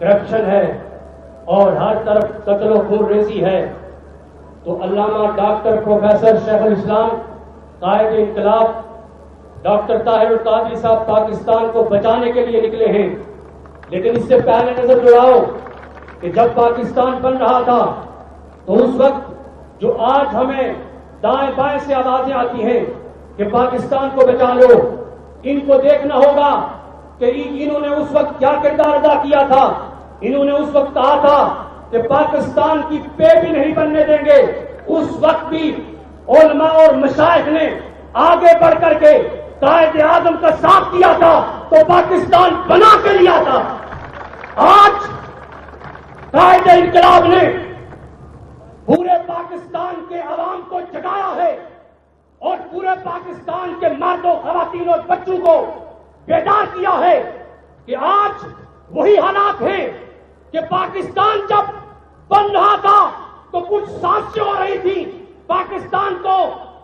Corruption ہے اور ہر طرف قتل و خون ریزی ہے، تو علامہ ڈاکٹر پروفیسر شیخ الاسلام قائد انقلاب ڈاکٹر طاہر القادری صاحب پاکستان کو بچانے کے لیے نکلے ہیں۔ لیکن اس سے پہلے نظر دوڑاؤ کہ جب پاکستان بن رہا تھا تو اس وقت جو آج ہمیں دائیں بائیں سے آوازیں آتی ہیں کہ پاکستان کو بچا لو، ان کو دیکھنا ہوگا کہ انہوں نے اس وقت کیا کردار ادا کیا تھا۔ انہوں نے اس وقت کہا تھا کہ پاکستان کی پے بھی نہیں بننے دیں گے۔ اس وقت بھی علماء اور مشائخ نے آگے بڑھ کر کے قائد اعظم کا ساتھ دیا تھا تو پاکستان بنا کے لیا تھا۔ آج قائد انقلاب نے پورے پاکستان کے عوام کو جگایا ہے اور پورے پاکستان کے مرد و خواتین اور بچوں کو بیدار کیا ہے کہ آج وہی حالات ہیں کہ پاکستان جب بن رہا تھا تو کچھ سازشیں ہو رہی تھی پاکستان کو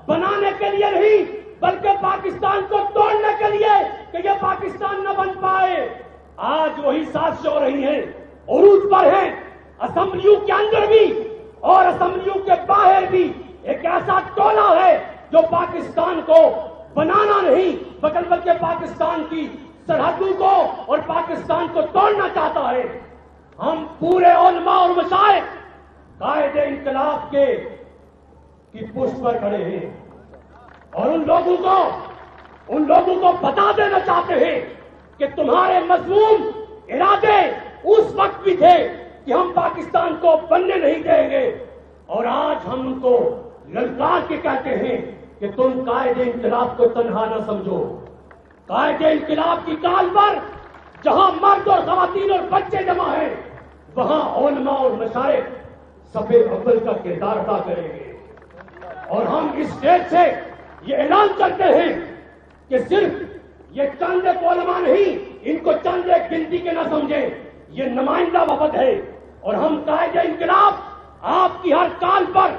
بنانے کے لیے نہیں بلکہ پاکستان کو توڑنے کے لیے کہ یہ پاکستان نہ بن پائے۔ آج وہی سازشیں ہو رہی ہیں، عروج پر ہیں، اسمبلیوں کے اندر بھی اور اسمبلیوں کے باہر بھی ایک ایسا ٹولہ ہے جو پاکستان کو بنانا نہیں بلکہ پاکستان کی سرحدوں کو اور پاکستان کو توڑنا چاہتا ہے۔ ہم پورے علماء اور مشائخ قائد انقلاب کی پشت پر کھڑے ہیں اور ان لوگوں کو بتا دینا چاہتے ہیں کہ تمہارے مذموم ارادے اس وقت بھی تھے کہ ہم پاکستان کو بننے نہیں دیں گے، اور آج ہم ان کو للکار کے کہتے ہیں کہ تم قائد انقلاب کو تنہا نہ سمجھو۔ قائد انقلاب کی کال پر جہاں مرد اور خواتین اور بچے جمع ہیں وہاں علماء اور مشائخ صف اول کا کردار ادا کریں گے، اور ہم اس اسٹیج سے یہ اعلان کرتے ہیں کہ صرف یہ چند ایک علماء نہیں، ان کو چند ایک گنتی کے نہ سمجھیں، یہ نمائندہ وفد ہے، اور ہم قائد انقلاب آپ کی ہر کال پر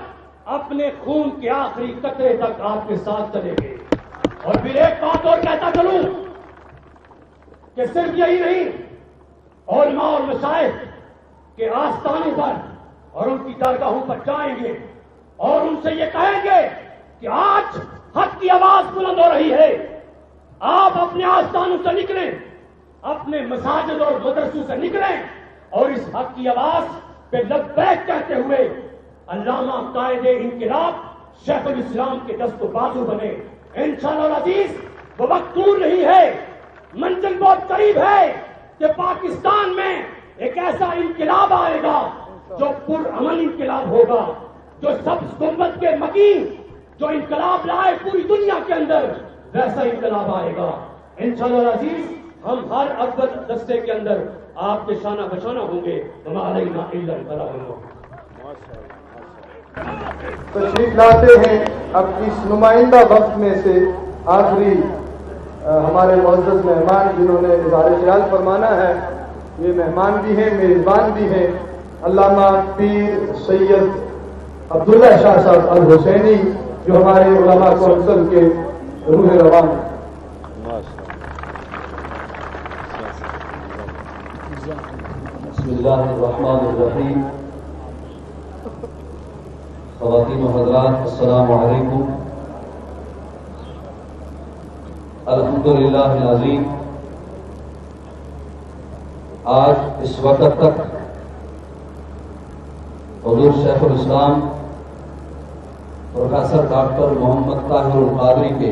اپنے خون کے آخری قطرے تک آپ کے ساتھ چلیں گے۔ اور پھر ایک بات اور کہتا چلوں کہ صرف یہی نہیں، علماء اور مشائخ کے آستانوں پر اور ان کی درگاہوں پر جائیں گے اور ان سے یہ کہیں گے کہ آج حق کی آواز بلند ہو رہی ہے، آپ اپنے آستانوں سے نکلیں، اپنے مساجد اور مدرسوں سے نکلیں اور اس حق کی آواز پہ لبیک کہتے ہوئے علامہ قائد انقلاب شیخ الاسلام کے دست و بازو بنے۔ انشاءاللہ العزیز وہ وقت دور نہیں ہے، منزل بہت قریب ہے کہ پاکستان میں ایک ایسا انقلاب آئے گا جو پرامن انقلاب ہوگا، جو سب گنبد کے مکین جو انقلاب لائے پوری دنیا کے اندر ویسا انقلاب آئے گا انشاءاللہ العزیز۔ ہم ہر اول دستے کے اندر آپ کے شانہ بشانہ ہوں گے۔ وما علینا الا البلاغ۔ تشریف لاتے ہیں اب اس نمائندہ وقت میں سے آخری ہمارے معزز مہمان جنہوں نے اظہار خیال فرمانا ہے، یہ مہمان بھی ہیں میزبان بھی ہیں، علامہ پیر سید عبداللہ شاہ صاحب الحسینی جو ہمارے علماء کونسل کے روح رواں ہیں۔ بسم اللہ الرحمن الرحیم۔ خواتین و حضرات السلام علیکم۔ الحمدللہ العظیم، آج اس وقت تک حضور شیخ الاسلام پروفیسر ڈاکٹر محمد طاہر القادری کے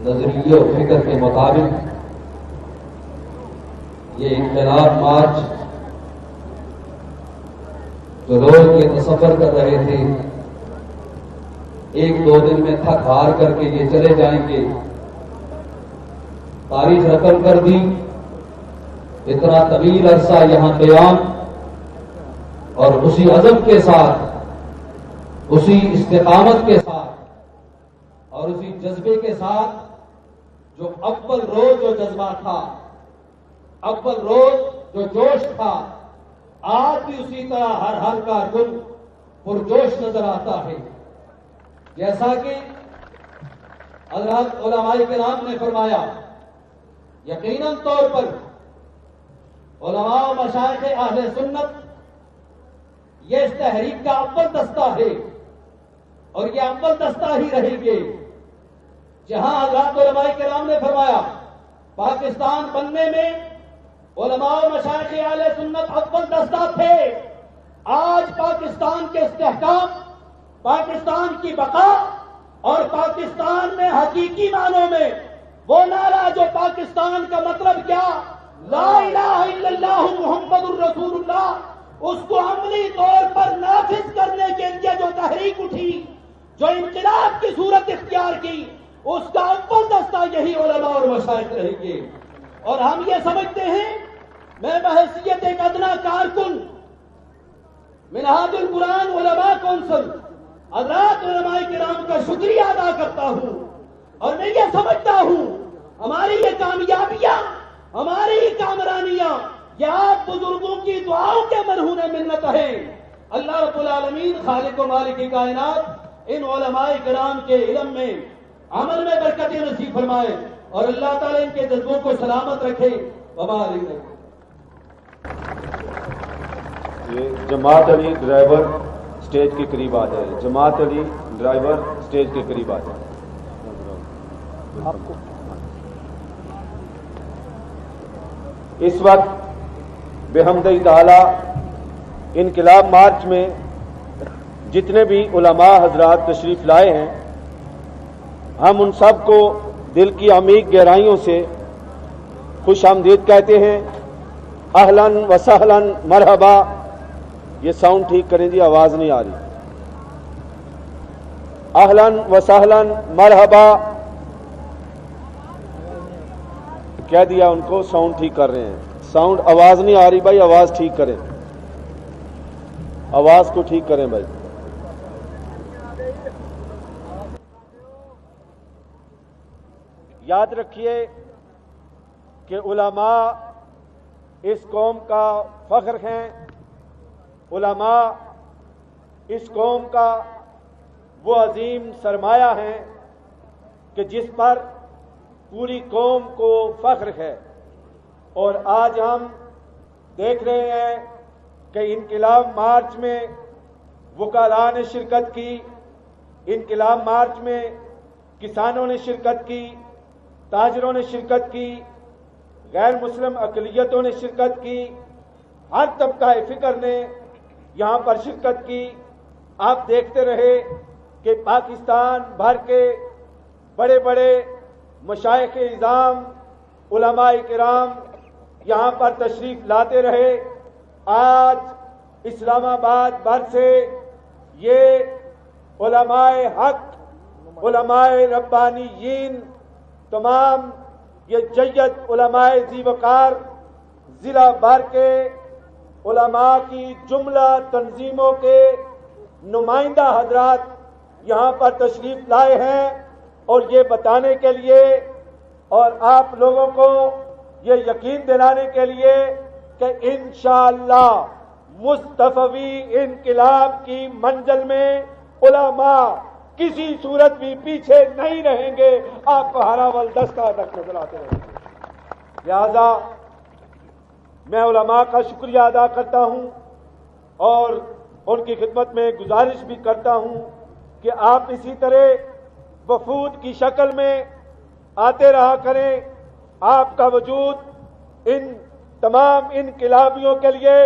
نظریے اور فکر کے مطابق یہ انقلاب مارچ جو روز کے تصور کر رہے تھے ایک دو دن میں تھک ہار کر کے یہ چلے جائیں گے، تاریخ رقم کر دی، اتنا طویل عرصہ یہاں قیام اور اسی عزم کے ساتھ، اسی استقامت کے ساتھ اور اسی جذبے کے ساتھ جو اول روز جو جذبہ تھا، اول روز جو جوش تھا، آج بھی اسی طرح ہر کارکن پرجوش نظر آتا ہے۔ جیسا کہ حضرات علماء کرام نے فرمایا، یقیناً طور پر علماء و مشائخ اہل سنت یہ اس تحریک کا اول دستہ ہے اور یہ اول دستہ ہی رہیں گے. جہاں حضرات علماء کرام نے فرمایا پاکستان بننے میں علماء و مشائخ اہل سنت اول دستہ تھے، آج پاکستان کے استحکام، پاکستان کی بقا اور پاکستان میں حقیقی معنوں میں وہ نعرہ جو پاکستان کا مطلب کیا، لا الہ الا اللہ محمد الرسول اللہ، اس کو عملی طور پر نافذ کرنے کے لیے جو تحریک اٹھی، جو انقلاب کی صورت اختیار کی، اس کا اول دستہ یہی علماء اور مشائخ رہیں گے. اور ہم یہ سمجھتے ہیں، میں بحیثیت ایک ادنا کارکن منہاج القرآن علماء کونسل حضرات علماء کرام کا شکریہ ادا کرتا ہوں، اور میں یہ سمجھتا ہوں ہماری یہ کامیابیاں، ہماری یہ کامرانیاں یہ آپ بزرگوں کی دعاؤں کے مرہون منت ہیں. اللہ رب العالمین خالق و مالک کائنات ان علماء کرام کے علم میں، عمل میں برکت نصیب فرمائے اور اللہ تعالیٰ ان کے جذبوں کو سلامت رکھے. یہ جماعت علی ڈرائیور اسٹیج کے قریب آ جائے. جماعت علی ڈرائیور اسٹیج کے قریب آ جائے. اس وقت بحمد تعالی انقلاب مارچ میں جتنے بھی علماء حضرات تشریف لائے ہیں، ہم ان سب کو دل کی عمیق گہرائیوں سے خوش آمدید کہتے ہیں. اہلاً و سہلاً مرحبا. یہ ساؤنڈ ٹھیک کریں جی، آواز نہیں آ رہی. اہلاً و سہلاً مرحبا کہہ دیا ان کو، ساؤنڈ ٹھیک کر رہے ہیں. ساؤنڈ آواز نہیں آ رہی بھائی، آواز ٹھیک کریں، آواز کو ٹھیک کریں بھائی. یاد رکھیے کہ علماء اس قوم کا فخر ہیں، علماء اس قوم کا وہ عظیم سرمایہ ہیں کہ جس پر پوری قوم کو فخر ہے. اور آج ہم دیکھ رہے ہیں کہ انقلاب مارچ میں وکلاء نے شرکت کی، انقلاب مارچ میں کسانوں نے شرکت کی، تاجروں نے شرکت کی، غیر مسلم اقلیتوں نے شرکت کی، ہر طبقہ فکر نے یہاں پر شرکت کی. آپ دیکھتے رہے کہ پاکستان بھر کے بڑے بڑے مشائخ اعظام، علماء کرام یہاں پر تشریف لاتے رہے. آج اسلام آباد بھر سے یہ علماء حق، علماء ربانیین، تمام یہ جید علماء ذی وقار ضلع بھر کے علماء کی جملہ تنظیموں کے نمائندہ حضرات یہاں پر تشریف لائے ہیں، اور یہ بتانے کے لیے اور آپ لوگوں کو یہ یقین دلانے کے لیے کہ انشاءاللہ مصطفی انقلاب کی منزل میں علماء کسی صورت بھی پیچھے نہیں رہیں گے. آپ کو ہراول دستہ تک نظر آتے رہیں گے. لہذا میں علماء کا شکریہ ادا کرتا ہوں اور ان کی خدمت میں گزارش بھی کرتا ہوں کہ آپ اسی طرح وفود کی شکل میں آتے رہا کریں. آپ کا وجود ان تمام انقلابیوں کے لیے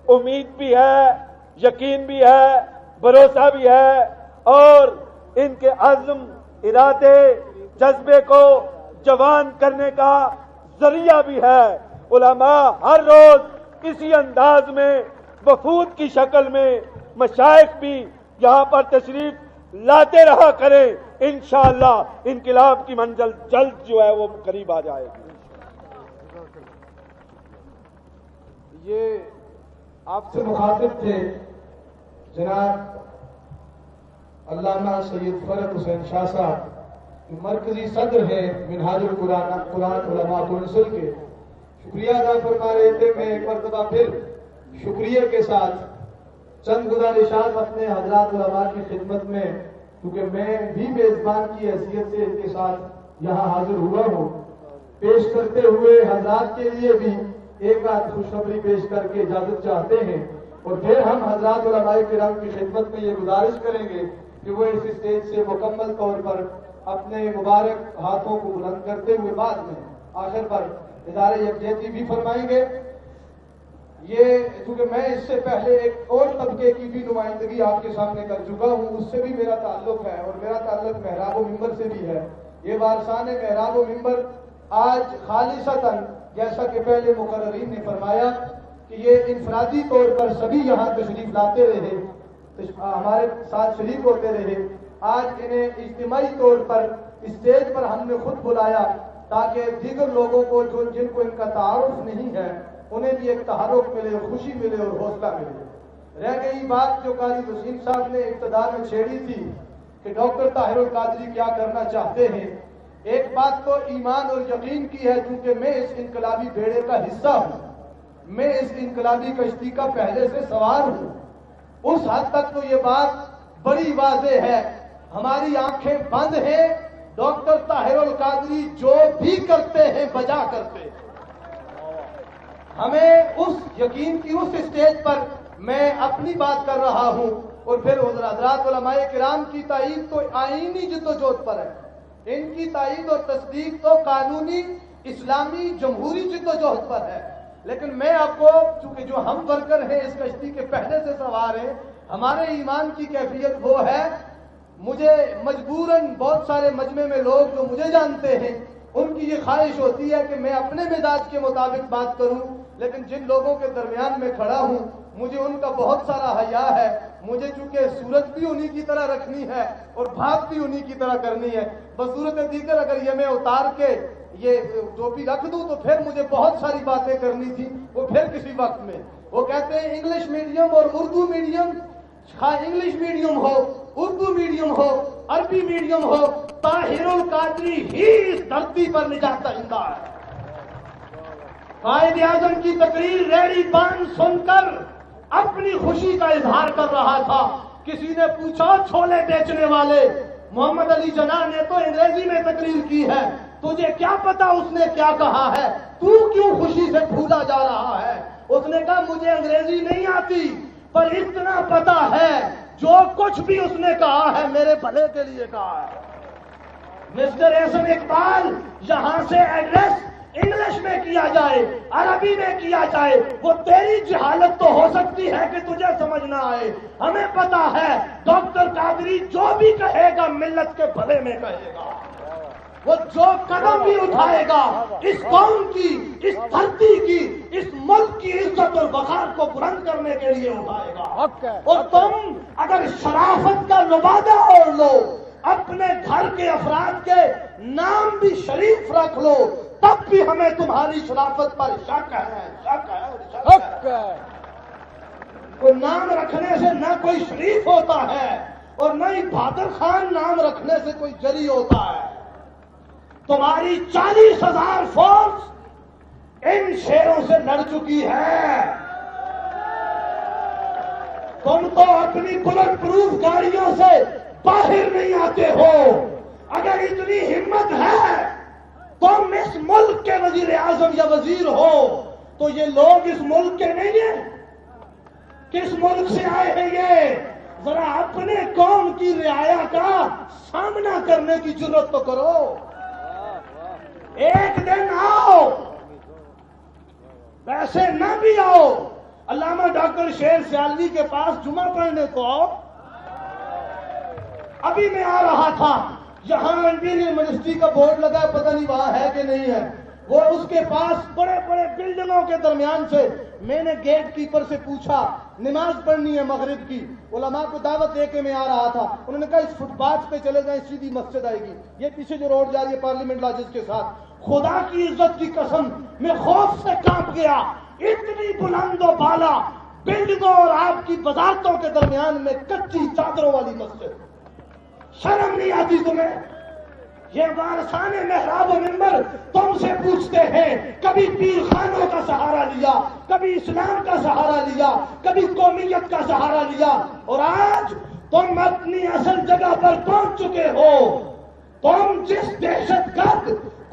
امید بھی ہے، یقین بھی ہے، بھروسہ بھی ہے، اور ان کے عزم، ارادے، جذبے کو جوان کرنے کا ذریعہ بھی ہے. علماء ہر روز اسی انداز میں وفود کی شکل میں مشائخ بھی یہاں پر تشریف لاتے رہا کریں. انشاءاللہ انقلاب کی منزل جلد جو ہے وہ قریب آ جائے گی. یہ آپ سے مخاطب تھے جناب علامہ سید فرد حسین شاہ صاحب، جو مرکزی صدر ہے منہاج القرآن علماء کونسل کے. شکریہ ادا فرما رہے تھے. میں ایک مرتبہ پھر شکریہ کے ساتھ چند گزارشات اپنے حضرات علماء کی خدمت میں، کیونکہ میں بھی میزبان کی حیثیت سے ان کے ساتھ یہاں حاضر ہوا ہوں، پیش کرتے ہوئے حضرات کے لیے بھی ایک بات خوشخبری پیش کر کے اجازت چاہتے ہیں اور پھر ہم حضرات علماء کرام کی خدمت میں یہ گزارش کریں گے کہ وہ اس اسٹیج سے مکمل طور پر اپنے مبارک ہاتھوں کو بلند کرتے ہوئے بعد میں آخر پر ادارے یکجہتی بھی فرمائیں گے. یہ چونکہ میں اس سے پہلے ایک اور طبقے کی بھی نمائندگی آپ کے سامنے کر چکا ہوں, اس سے بھی میرا تعلق ہے اور میرا تعلق محراب و ممبر سے بھی ہے. یہ وارثان محراب و ممبر آج خالصتاً جیسا کہ پہلے مقررین نے فرمایا کہ یہ انفرادی طور پر سبھی یہاں تشریف لاتے رہے, ہمارے ساتھ شریک ہوتے رہے. آج انہیں اجتماعی طور پر اسٹیج پر ہم نے خود بلایا تاکہ دیگر لوگوں کو جن کو ان کا تعارف نہیں ہے انہیں بھی ایک تحرک ملے, خوشی ملے اور حوصلہ ملے. رہ گئی بات جو قاری وسیم صاحب نے ابتدا میں چھیڑی تھی کہ ڈاکٹر طاہر القادری کیا کرنا چاہتے ہیں. ایک بات تو ایمان اور یقین کی ہے, کیونکہ میں اس انقلابی بیڑے کا حصہ ہوں, میں اس انقلابی کشتی کا پہلے سے سوار ہوں. اس حد تک تو یہ بات بڑی واضح ہے, ہماری آنکھیں بند ہیں. ڈاکٹر طاہر القادری جو بھی کرتے ہیں بجا کرتے ہیں. ہمیں اس یقین کی اس اسٹیج پر میں اپنی بات کر رہا ہوں اور پھر حضرات علماء کرام کی تائید تو آئینی جدوجہد پر ہے, ان کی تائید اور تصدیق تو قانونی اسلامی جمہوری جدوجہد پر ہے. لیکن میں آپ کو, چونکہ جو ہم ورکر ہیں اس کشتی کے پہلے سے سوار ہیں, ہمارے ایمان کی کیفیت وہ ہے, مجھے مجبوراً بہت سارے مجمع میں لوگ جو مجھے جانتے ہیں ان کی یہ خواہش ہوتی ہے کہ میں اپنے مزاج کے مطابق بات کروں, لیکن جن لوگوں کے درمیان میں کھڑا ہوں مجھے ان کا بہت سارا حیا ہے. مجھے چونکہ صورت بھی انہی کی طرح رکھنی ہے اور بات بھی انہی کی طرح کرنی ہے. بصورت دیگر اگر یہ میں اتار کے یہ ٹوپی رکھ دوں تو پھر مجھے بہت ساری باتیں کرنی تھی, وہ پھر کسی وقت میں. وہ کہتے ہیں انگلش میڈیم اور اردو میڈیم, انگلش میڈیم ہو, اردو میڈیم ہو, عربی میڈیم ہو, طاہر القادری ہی اس دھرتی پر نجات دہندہ ہے. قائد اعظم کی تقریر ریڑی بان سن کر اپنی خوشی کا اظہار کر رہا تھا. کسی نے پوچھا چھولے بیچنے والے محمد علی جناح نے تو انگریزی میں تقریر کی ہے, تجھے کیا پتا اس نے کیا کہا ہے, تو کیوں خوشی سے پھولا جا رہا ہے؟ اس نے کہا مجھے انگریزی نہیں آتی پر اتنا پتا ہے جو کچھ بھی اس نے کہا ہے میرے بھلے کے لیے کہا ہے. مسٹر احسن اقبال, یہاں سے ایڈریس انگلش میں کیا جائے, عربی میں کیا جائے, وہ تیری جہالت تو ہو سکتی ہے کہ تجھے سمجھ نہ آئے. ہمیں پتا ہے ڈاکٹر قادری جو بھی کہے گا ملت کے بھلے میں کہے گا. وہ جو قدم بھی اٹھائے گا اس قوم کی, اس دھرتی کی, اس ملک کی عزت اور وقار کو بلند کرنے کے لیے اٹھائے گا. اور تم اگر شرافت کا لبادہ اوڑھ لو, اپنے گھر کے افراد کے نام بھی شریف رکھ لو, تب بھی ہمیں تمہاری شرافت پر شک ہے. کوئی نام رکھنے سے نہ کوئی شریف ہوتا ہے اور نہ ہی بہادر خان نام رکھنے سے کوئی جری ہوتا ہے. تمہاری 40,000 فورس ان شیروں سے لڑ چکی ہے. تم تو اپنی بلٹ پروف گاڑیوں سے باہر نہیں آتے ہو. اگر اتنی ہمت ہے تم اس ملک کے وزیر اعظم یا وزیر ہو تو یہ لوگ اس ملک کے نہیں ہیں. کس ملک سے آئے ہیں یہ؟ ذرا اپنے قوم کی رعایا کا سامنا کرنے کی جرت تو کرو. ایک دن آؤ, ویسے نہ بھی آؤ, علامہ ڈاکٹر شیر سیالوی کے پاس جمعہ پڑھنے کو آؤ. ابھی میں آ رہا تھا, یہاں انجینئر منسٹری کا بورڈ لگا ہے, پتہ نہیں وہاں ہے کہ نہیں ہے. وہ اس کے پاس بڑے بڑے بلڈنگوں کے درمیان سے میں نے گیٹ کیپر سے پوچھا نماز پڑھنی ہے مغرب کی, علماء کو دعوت دے کے میں آ رہا تھا. انہوں نے کہا اس فٹ پاتھ پہ چلے جائیں سیدھی مسجد آئے گی. یہ پیچھے جو روڈ جا رہی ہے پارلیمنٹ لاجز کے ساتھ, خدا کی عزت کی قسم میں خوف سے کانپ گیا. اتنی بلند و بالا بلڈنگوں اور آپ کی وزارتوں کے درمیان میں کچی چادروں والی مسجد. شرم نہیں آتی تمہیں؟ یہ وارثان محراب و منبر تم سے پوچھتے ہیں, کبھی پیر خانوں کا سہارا لیا, کبھی اسلام کا سہارا لیا, کبھی قومیت کا سہارا لیا, اور آج تم اپنی اصل جگہ پر پہنچ چکے ہو. تم جس دہشت گرد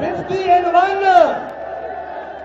50-1।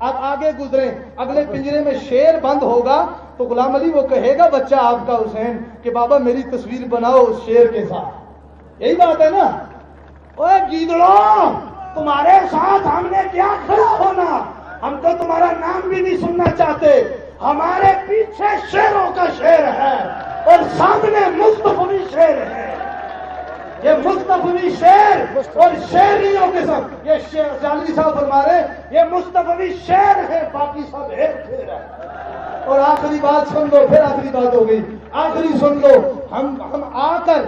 آپ آگے گزریں، اگلے پنجرے میں شیر بند ہوگا تو غلام علی وہ کہے گا بچہ آپ کا حسین کہ بابا میری تصویر بناؤ اس شیر کے ساتھ. یہی بات ہے نا. اوے گیدڑوں، تمہارے ساتھ ہم نے کیا کھڑا ہونا، ہم تو تمہارا نام بھی نہیں سننا چاہتے. ہمارے پیچھے شیروں کا شیر ہے اور سامنے مصطفی شیر ہے. یہ مصطفی شیر اور شیریوں کے ساتھ، یہ شالوی صاحب فرما رہے یہ مصطفی شیر ہے، باقی سب ہیر پھیر ہے. اور آخری بات سن لو، پھر آخری بات ہو گئی، آخری سن لو. ہم آ کر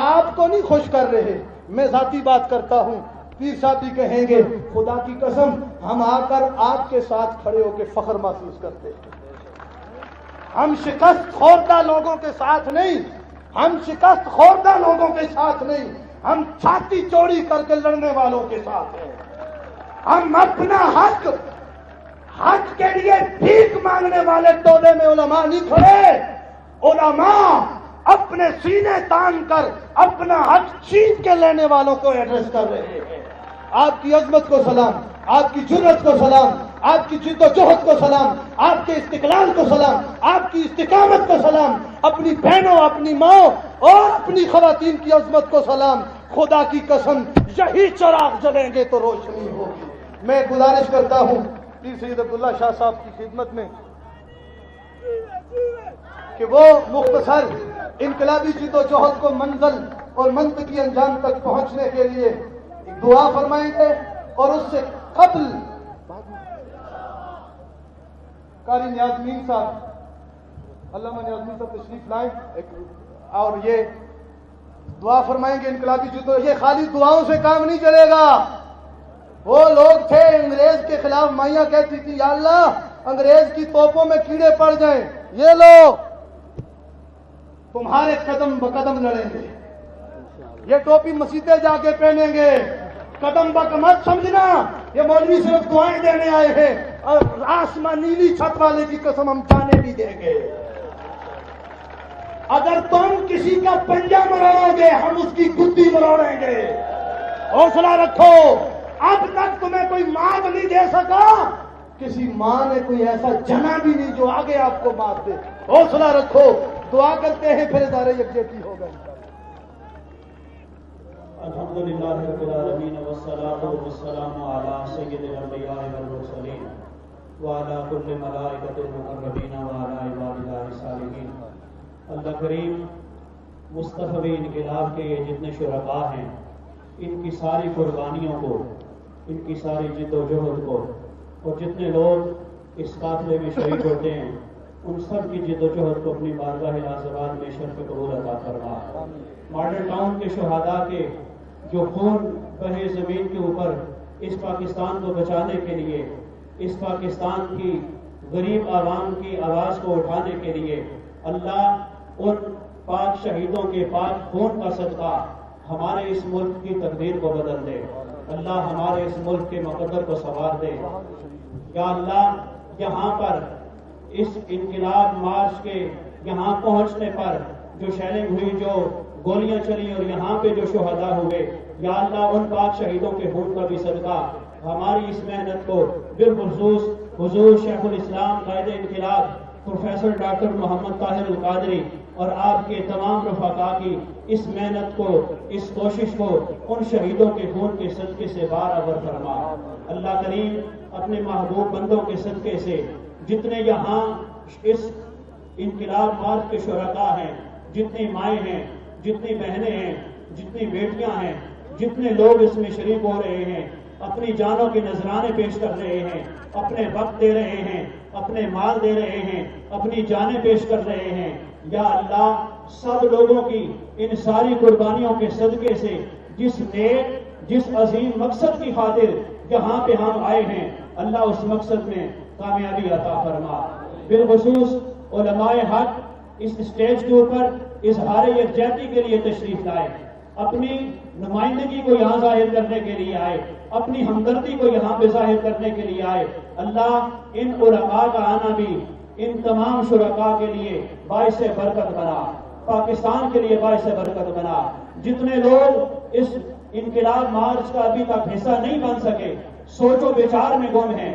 آپ کو نہیں خوش کر رہے، میں ذاتی بات کرتا ہوں. پیر صاحب بھی کہیں گے خدا کی قسم ہم آ کر آپ کے ساتھ کھڑے ہو کے فخر محسوس کرتے ہیں. ہم شکست خوردہ لوگوں کے ساتھ نہیں، ہم شکست خوردہ لوگوں کے ساتھ نہیں، ہم چھاتی چوڑی کر کے لڑنے والوں کے ساتھ ہیں. ہم اپنا حق کے لیے بھیک مانگنے والے ٹولے میں علماء نہیں کھڑے. علماء اپنے سینے تان کر اپنا حق چھین کے لینے والوں کو ایڈریس کر رہے ہیں. آپ کی عظمت کو سلام، آپ کی جرت کو سلام، آپ کی جد و جہد کو سلام، آپ کے استقلال کو سلام، آپ کی استقامت کو سلام، اپنی بہنوں، اپنی ماں اور اپنی خواتین کی عظمت کو سلام. خدا کی قسم یہی چراغ جلیں گے تو روشنی ہوگی. میں گزارش کرتا ہوں پیر سید عبداللہ شاہ صاحب کی خدمت میں کہ وہ مختصر انقلابی جد و جہد کو منزل اور منطقی انجام تک پہنچنے کے لیے ایک دعا فرمائیں گے. اور اس سے قبل قاری نیاز مین صاحب، علامہ نیاز مین صاحب تشریف لائیں اور یہ دعا فرمائیں گے انقلابی جد و. یہ خالی دعاؤں سے کام نہیں چلے گا. وہ لوگ تھے انگریز کے خلاف، مائیاں کہتی تھی یا اللہ انگریز کی توپوں میں کیڑے پڑ جائیں، یہ لو تمہارے قدم بقدم لڑیں گے. یہ ٹوپی مسجدیں جا کے پہنیں گے. قدم بقدم مت سمجھنا یہ مولوی صرف دعائیں دینے آئے ہیں، اور آسمان نیلی چھت والے کی قسم ہم جانے بھی دیں گے. اگر تم کسی کا پنجہ مروڑو گے ہم اس کی گدی مروڑیں گے. حوصلہ رکھو. اب تک تمہیں کوئی مات نہیں دے سکا، کسی ماں نے کوئی ایسا جنا بھی نہیں جو آگے آپ کو مات دے. حوصلہ رکھو. دعا کرتے ہیں پھر ادارے یکجہتی ہوگا. الحمدللہ رب العالمین والصلاة والسلام علی سید الانبیاء والمرسلین وعلی کل ملائکۃ المقربین وعلی عباد اللہ الصالحین. اللہ کریم مصطفی انقلاب کے یہ جتنے شرکاء ہیں ان کی ساری قربانیوں کو، ان کی ساری جد و جہد کو، اور جتنے لوگ اس قافلے میں شریک ہوتے ہیں ان سب کی جد و جہد کو اپنی بارگاہ ناظرات میں شرف قبول عطا فرما. ماڈل ٹاؤن کے شہداء کے جو خون بہے زمین کے اوپر اس پاکستان کو بچانے کے لیے، اس پاکستان کی غریب عوام کی آواز کو اٹھانے کے لیے، اللہ ان پاک شہیدوں کے پاک خون کا صدقہ ہمارے اس ملک کی تقدیر کو بدل دے. اللہ ہمارے اس ملک کے مقدر کو سنوار دے. یا اللہ یہاں پر اس انقلاب مارچ کے یہاں پہنچنے پر جو شیلنگ ہوئی، جو گولیاں چلی اور یہاں پہ جو شہداء ہوئے، یا اللہ ان پاک شہیدوں کے خون کا بھی صدقہ ہماری اس محنت کو بالخصوص حضور شیخ الاسلام قائد انقلاب پروفیسر ڈاکٹر محمد طاہر القادری اور آپ کے تمام رفقاء کی اس محنت کو، اس کوشش کو ان شہیدوں کے خون کے صدقے سے بارآور فرما. اللہ کریم اپنے محبوب بندوں کے صدقے سے جتنے یہاں اس انقلاب مارچ کے شرکاء ہیں، جتنی مائیں ہیں، جتنی بہنیں ہیں، جتنی بیٹیاں ہیں، جتنے لوگ اس میں شریک ہو رہے ہیں، اپنی جانوں کے نذرانے پیش کر رہے ہیں، اپنے وقت دے رہے ہیں، اپنے مال دے رہے ہیں، اپنی جانیں پیش کر رہے ہیں، یا اللہ سب لوگوں کی ان ساری قربانیوں کے صدقے سے جس نیک، جس عظیم مقصد کی خاطر یہاں پہ ہم آئے ہیں، اللہ اس مقصد میں کامیابی عطا فرما. بالخصوص علماء حق اس اسٹیج کے اوپر اظہار یکجہتی کے لیے تشریف لائے، اپنی نمائندگی کو یہاں ظاہر کرنے کے لیے آئے، اپنی ہمدردی کو یہاں پہ ظاہر کرنے کے لیے آئے. اللہ ان علماء کا آنا بھی ان تمام شرکاء کے لیے باعث برکت بنا، پاکستان کے لیے باعث برکت بنا. جتنے لوگ اس انقلاب مارچ کا ابھی تک حصہ نہیں بن سکے، سوچ و بچار میں گم ہیں،